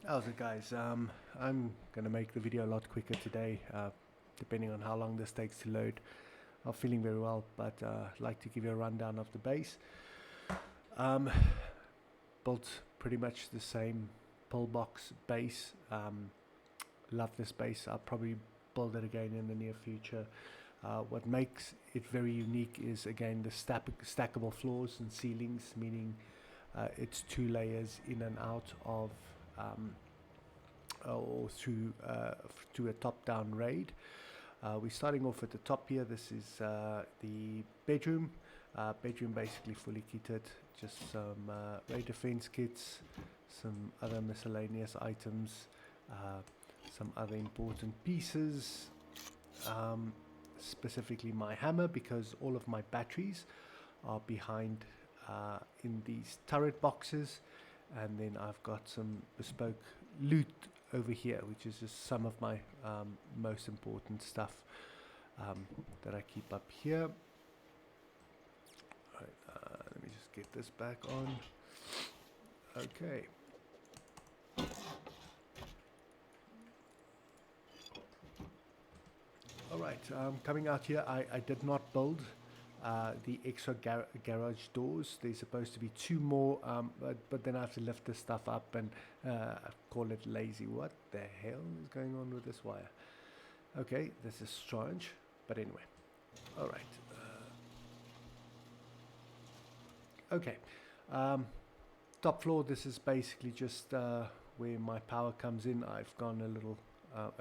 How's it, guys? I'm gonna make the video a lot quicker today, depending on how long this takes to load. I'm feeling very well, but I'd like to give you a rundown of the base. Built pretty much the same pull box base. Love this base. I'll probably build it again in the near future. What makes it very unique is, again, the stackable floors and ceilings, meaning it's 2 layers in and out of or through a top-down raid. We're starting off at the top here. This is the bedroom. Bedroom basically fully kitted, just some raid defense kits, some other miscellaneous items, some other important pieces, specifically my hammer, because all of my batteries are behind in these turret boxes. And then I've got some bespoke loot over here, which is just some of my most important stuff that I keep up here. Right, let me just get this back on. Okay. Alright, coming out here, I did not build the extra garage doors. There's supposed to be 2 more, but then I have to lift this stuff up and call it lazy. What the hell is going on with this wire? Okay, this is strange, but anyway. All right. Okay. Top floor, this is basically just where my power comes in. I've gone a little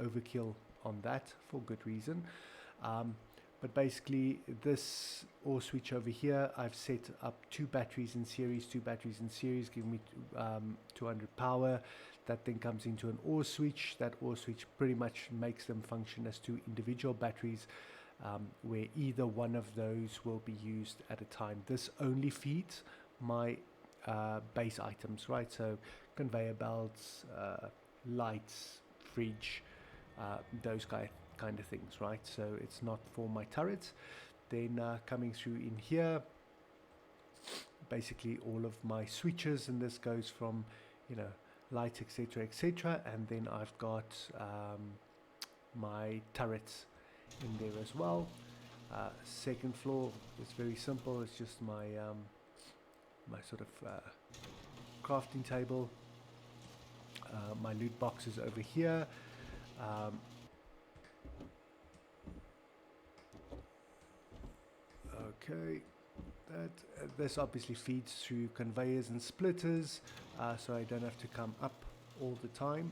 overkill on that for good reason. But basically, this ore switch over here, I've set up 2 batteries in series, giving me 200 power. That then comes into an ore switch. That ore switch pretty much makes them function as 2 individual batteries, where either one of those will be used at a time. This only feeds my base items, right? So conveyor belts, lights, fridge, those kind of things, right? So it's not for my turrets. Then coming through in here, basically all of my switches, and this goes from, you know, lights, etc., and then I've got my turrets in there as well. Second floor is very simple. It's just my my sort of crafting table, my loot boxes over here. Okay, this obviously feeds through conveyors and splitters, so I don't have to come up all the time.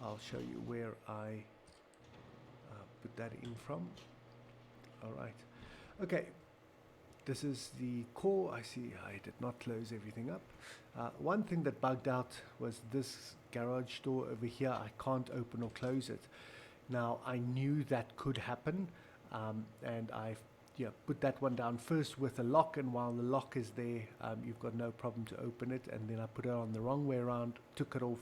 I'll show you where I put that in from. All right, okay, this is the core. I see I did not close everything up. One thing that bugged out was this garage door over here. I can't open or close it. Now, I knew that could happen, and I've put that one down first with a lock, and while the lock is there, you've got no problem to open it. And then I put it on the wrong way around, took it off,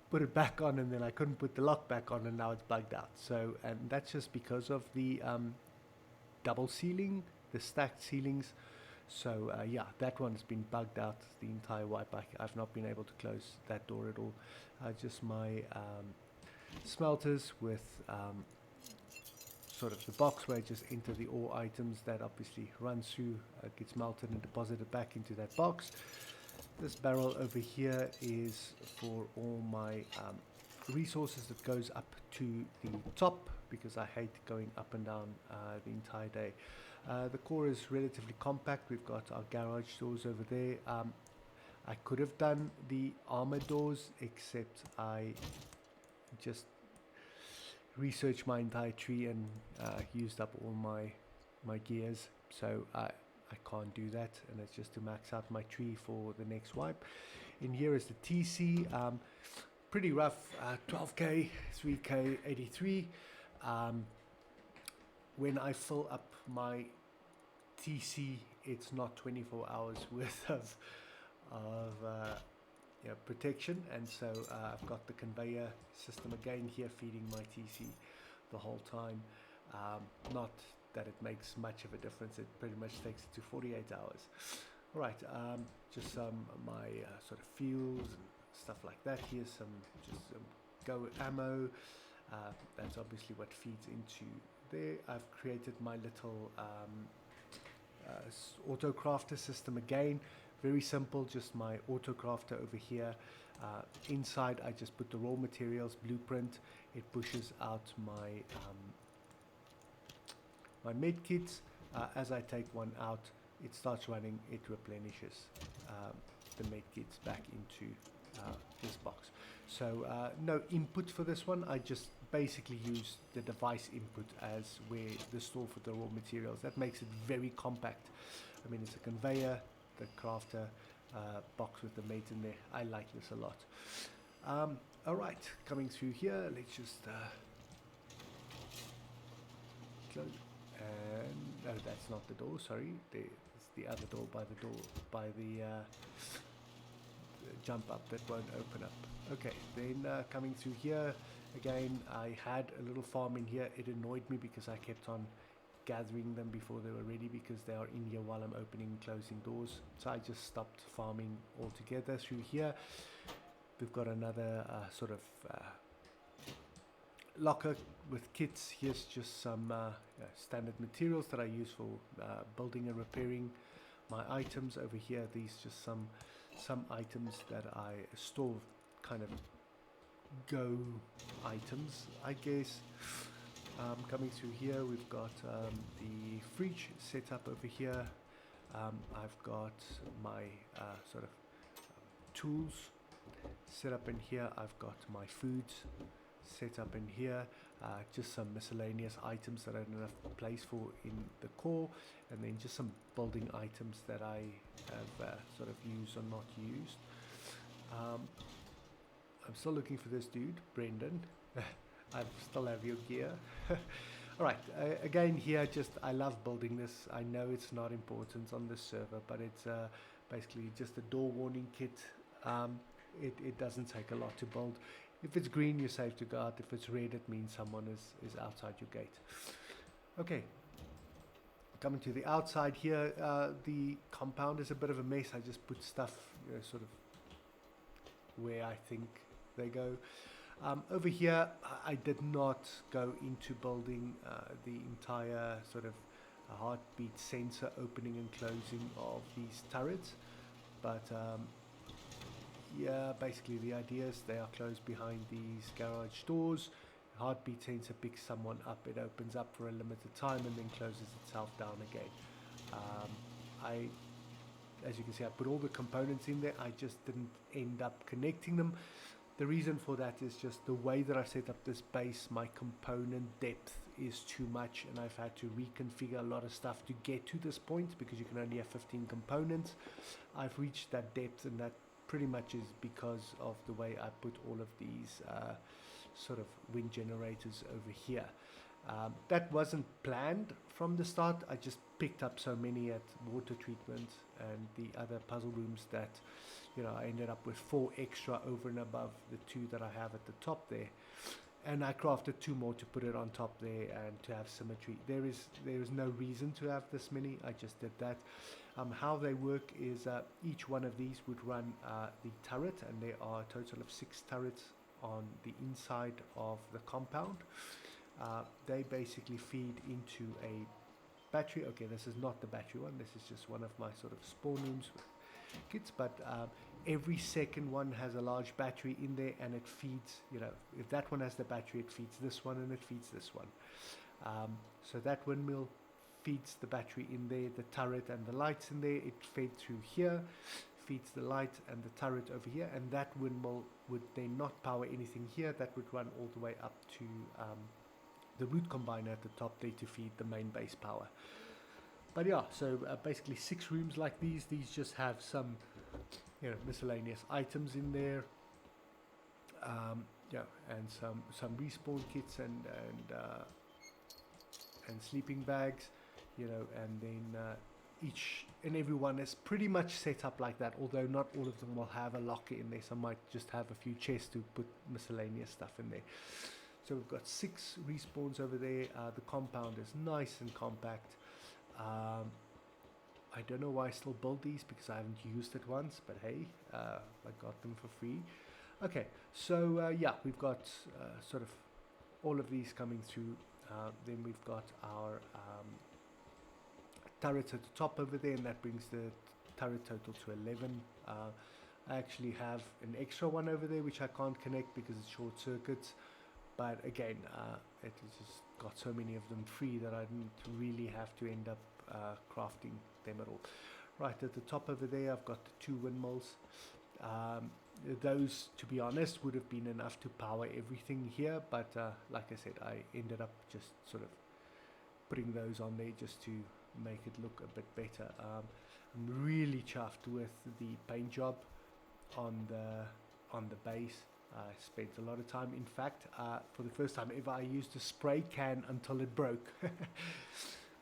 put it back on, and then I couldn't put the lock back on, and now it's bugged out. So, and that's just because of the double ceiling, the stacked ceilings. So yeah, that one's been bugged out the entire wipe. I've not been able to close that door at all. Just my smelters with sort of the box where I just enter the ore items. That obviously runs through, gets melted and deposited back into that box. This barrel over here is for all my resources that goes up to the top, because I hate going up and down the entire day. The core is relatively compact. We've got our garage doors over there. I could have done the armor doors, except I just researched my entire tree and used up all my gears, so I can't do that, and it's just to max out my tree for the next wipe. In here is the TC, pretty rough, 12k, 3k, 83. When I fill up my TC, it's not 24 hours worth of protection, and so I've got the conveyor system again here feeding my TC the whole time. Not that it makes much of a difference. It pretty much takes it to 48 hours. All right, just some my sort of fuels and stuff like that. Here's some just some go ammo. That's obviously what feeds into there. I've created my little auto crafter system again. Very simple, just my auto crafter over here. Inside I just put the raw materials, blueprint. It pushes out my my med kits. As I take one out, it starts running, it replenishes the med kits back into this box. So no input for this one. I just basically use the device input as where the store for the raw materials. That makes it very compact. I mean, it's a conveyor, the crafter box with the meds in there. I like this a lot. All right, coming through here, let's just close. And no, that's not the door. Sorry, it's the other door by the jump up that won't open up. Okay, then coming through here again, I had a little farm in here. It annoyed me because I kept on gathering them before they were ready, because they are in here while I'm opening and closing doors. So I just stopped farming altogether. Through here we've got another sort of locker with kits. Here's just some standard materials that I use for building and repairing my items. Over here, these just some items that I store, kind of go items, I guess. Coming through here, we've got the fridge set up over here. I've got my sort of tools set up in here. I've got my foods set up in here. Just some miscellaneous items that I don't have place for in the core, and then just some building items that I have sort of used or not used. I'm still looking for this dude, Brendan. I still have your gear. Alright, again here, just I love building this. I know it's not important on this server, but it's basically just a door warning kit. It doesn't take a lot to build. If it's green, you're safe to go out. If it's red, it means someone is outside your gate. Okay, coming to the outside here, the compound is a bit of a mess. I just put stuff, you know, sort of where I think they go. Over here, I did not go into building the entire sort of heartbeat sensor opening and closing of these turrets, but yeah, basically the idea is they are closed behind these garage doors. Heartbeat sensor picks someone up, it opens up for a limited time and then closes itself down again. As you can see, I put all the components in there. I just didn't end up connecting them. The reason for that is just the way that I set up this base. My component depth is too much, and I've had to reconfigure a lot of stuff to get to this point, because you can only have 15 components. I've reached that depth, and that pretty much is because of the way I put all of these sort of wind generators over here. That wasn't planned from the start. I just picked up so many at water treatment and the other puzzle rooms that, you know, I ended up with 4 extra over and above the 2 that I have at the top there. And I crafted 2 more to put it on top there and to have symmetry. There is no reason to have this many. I just did that. How they work is each one of these would run the turret, and there are a total of 6 turrets on the inside of the compound. They basically feed into a battery. Okay, this is not the battery one. This is just one of my sort of spawn rooms with kits, but every second one has a large battery in there, and it feeds, you know, if that one has the battery, it feeds this one, and it feeds this one. So that windmill feeds the battery in there, the turret and the lights in there. It fed through here, feeds the light and the turret over here, and that windmill would then not power anything here. That would run all the way up to the root combiner at the top there to feed the main base power. But yeah, so basically 6 rooms like these. These just have some, you know, miscellaneous items in there, yeah, and some respawn kits and sleeping bags, you know, and then each and every one is pretty much set up like that, although not all of them will have a locker in there. Some might just have a few chests to put miscellaneous stuff in there. So we've got 6 respawns over there. The compound is nice and compact. I don't know why I still build these, because I haven't used it once, but hey, I got them for free. Okay, so yeah, we've got sort of all of these coming through. Then we've got our turrets at the top over there, and that brings the turret total to 11. I actually have an extra one over there which I can't connect because it's short circuits, but again, it has just got so many of them free that I didn't really have to end up crafting them at all. Right at the top over there, I've got the 2 windmills. Those, to be honest, would have been enough to power everything here, but like I said, I ended up just sort of putting those on there just to make it look a bit better. I'm really chuffed with the paint job on the base. I spent a lot of time. In fact, for the first time ever, I used a spray can until it broke.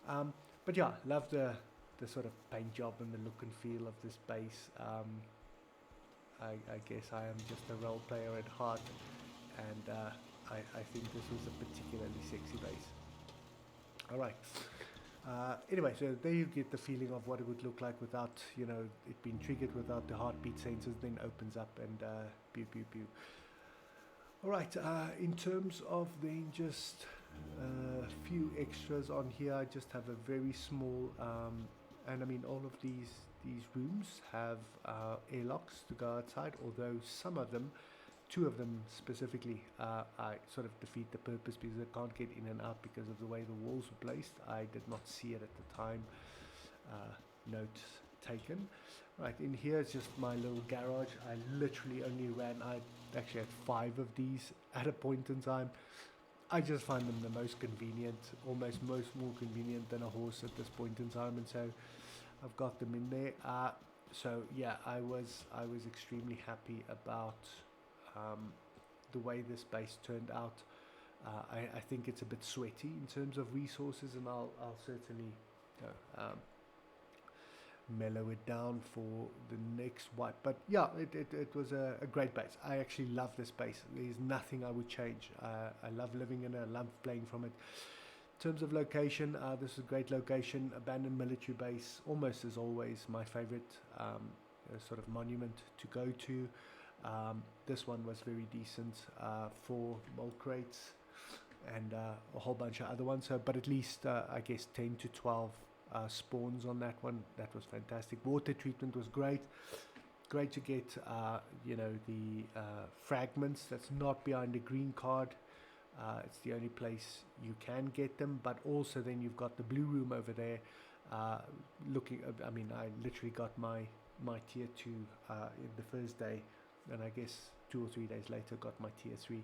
But yeah, love the sort of paint job and the look and feel of this base. I guess I am just a role player at heart, and I think this was a particularly sexy base. Alright, anyway, so there you get the feeling of what it would look like without, you know, it being triggered, without the heartbeat sensors, then opens up and pew pew pew. Alright, in terms of then just a few extras on here, I just have a very small, and I mean all of these rooms have airlocks to go outside, although some of them, 2 of them specifically, I sort of defeat the purpose because I can't get in and out because of the way the walls were placed. I did not see it at the time. Note taken. Right, in here is just my little garage. I literally only ran, I actually had 5 of these at a point in time. I just find them the most convenient, almost more convenient than a horse at this point in time, and so I've got them in there. So yeah, I was extremely happy about the way this base turned out. I think it's a bit sweaty in terms of resources, and I'll certainly mellow it down for the next wipe. But yeah, it was a great base. I actually love this base. There's nothing I would change. I love living in it. I love playing from it. In terms of location, this is a great location. Abandoned military base, almost as always my favorite sort of monument to go to. This one was very decent for mold crates and a whole bunch of other ones. So, but at least I guess 10 to 12 spawns on that one. That was fantastic. Water treatment was great. Great to get you know, the fragments. That's not behind the green card. It's the only place you can get them, but also then you've got the blue room over there. Looking, I mean, I literally got my tier 2 in the first day, and I guess 2 or 3 days later got my tier 3.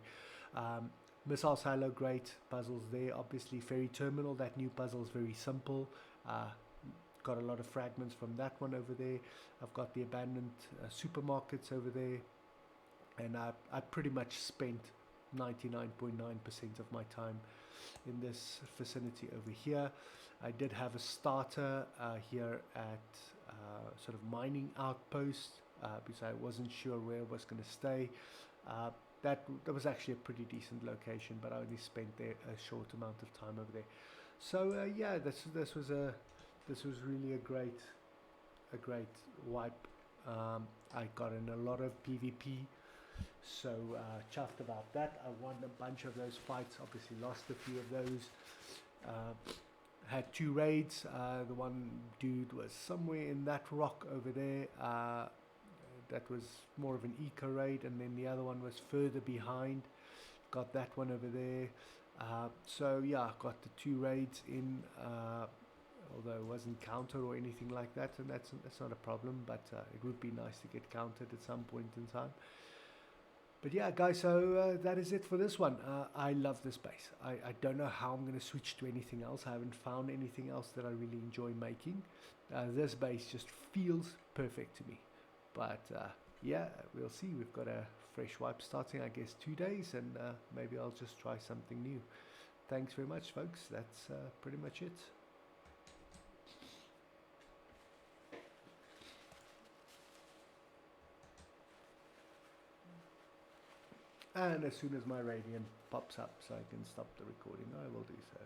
Missile silo, great puzzles there. Obviously, ferry terminal, that new puzzle is very simple. Got a lot of fragments from that one over there. I've got the abandoned supermarkets over there, and I pretty much spent 99.9% of my time in this vicinity over here. I did have a starter here at sort of mining outpost because I wasn't sure where I was going to stay. That was actually a pretty decent location, but I only spent there a short amount of time over there. So yeah, this was really a great wipe. I got in a lot of PvP, so chuffed about that. I won a bunch of those fights, obviously lost a few of those. Had 2 raids. The one dude was somewhere in that rock over there. That was more of an eco raid, and then the other one was further behind. Got that one over there. So yeah, got the 2 raids in, although it wasn't counter or anything like that, and that's not a problem, but it would be nice to get countered at some point in time. But yeah, guys, so that is it for this one. I love this base. I don't know how I'm going to switch to anything else. I haven't found anything else that I really enjoy making. This base just feels perfect to me. But yeah, we'll see. We've got a fresh wipe starting, I guess, 2 days, and maybe I'll just try something new. Thanks very much, folks. That's pretty much it. And as soon as my radiant pops up so I can stop the recording, I will do so.